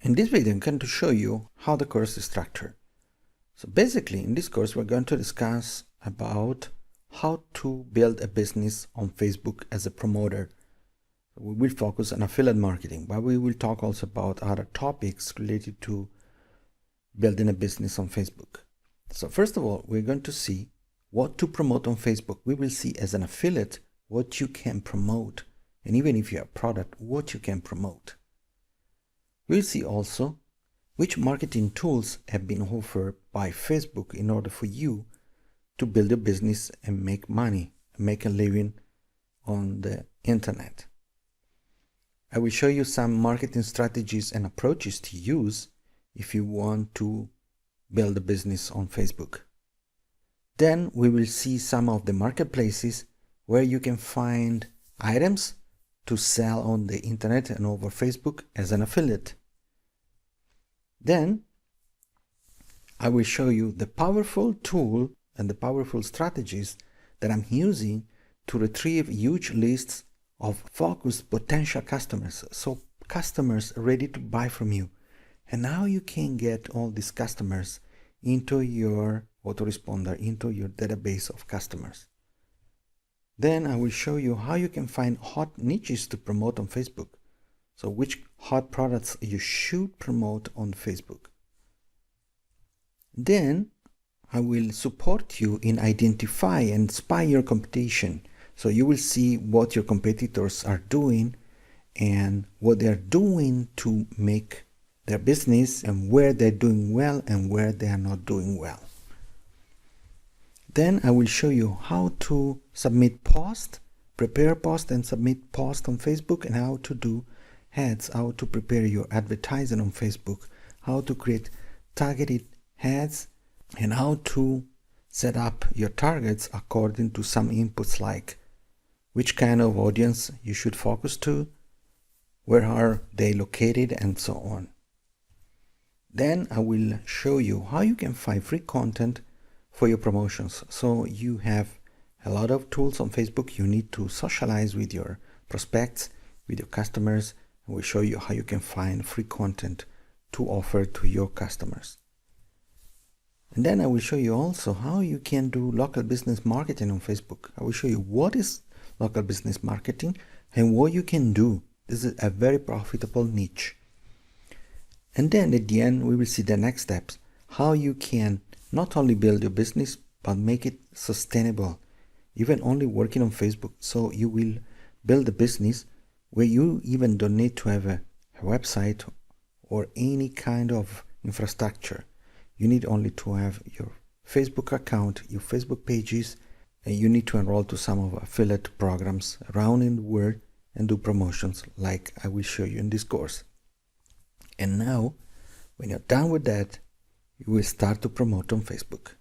In this video, I'm going to show you how the course is structured. So basically, in this course, we're going to discuss about how to build a business on Facebook as a promoter. We will focus on affiliate marketing, but we will talk also about other topics related to building a business on Facebook. So first of all, we're going to see what to promote on Facebook. We will see as an affiliate what you can promote, and even if you have a product, what you can promote. We'll see also which marketing tools have been offered by Facebook in order for you to build a business and make money, make a living on the internet. I will show you some marketing strategies and approaches to use if you want to build a business on Facebook. Then we will see some of the marketplaces where you can find items to sell on the internet and over Facebook as an affiliate. Then I will show you the powerful tool and the powerful strategies that I'm using to retrieve huge lists of focused potential customers, so customers ready to buy from you, and how you can get all these customers into your autoresponder, into your database of customers. Then I will show you how you can find hot niches to promote on Facebook. So which hot products you should promote on Facebook. Then I will support you in identify and spy your competition. So you will see what your competitors are doing and what they are doing to make their business, and where they're doing well and where they are not doing well. Then I will show you how to submit posts, prepare posts and submit posts on Facebook, and how to do ads, how to prepare your advertising on Facebook, how to create targeted ads, and how to set up your targets according to some inputs like which kind of audience you should focus to, where are they located, and so on. Then I will show you how you can find free content for your promotions. So you have a lot of tools on Facebook. You need to socialize with your prospects, with your customers, and we'll show you how you can find free content to offer to your customers. And then I will show you also how you can do local business marketing on Facebook. I will show you what is local business marketing and what you can do. This is a very profitable niche. And then at the end, we will see the next steps, how you can not only build your business, but make it sustainable, even only working on Facebook. So you will build a business where you even don't need to have a website or any kind of infrastructure. You need only to have your Facebook account, your Facebook pages, and you need to enroll to some of affiliate programs around in the world and do promotions like I will show you in this course. And now, when you're done with that, you will start to promote on Facebook.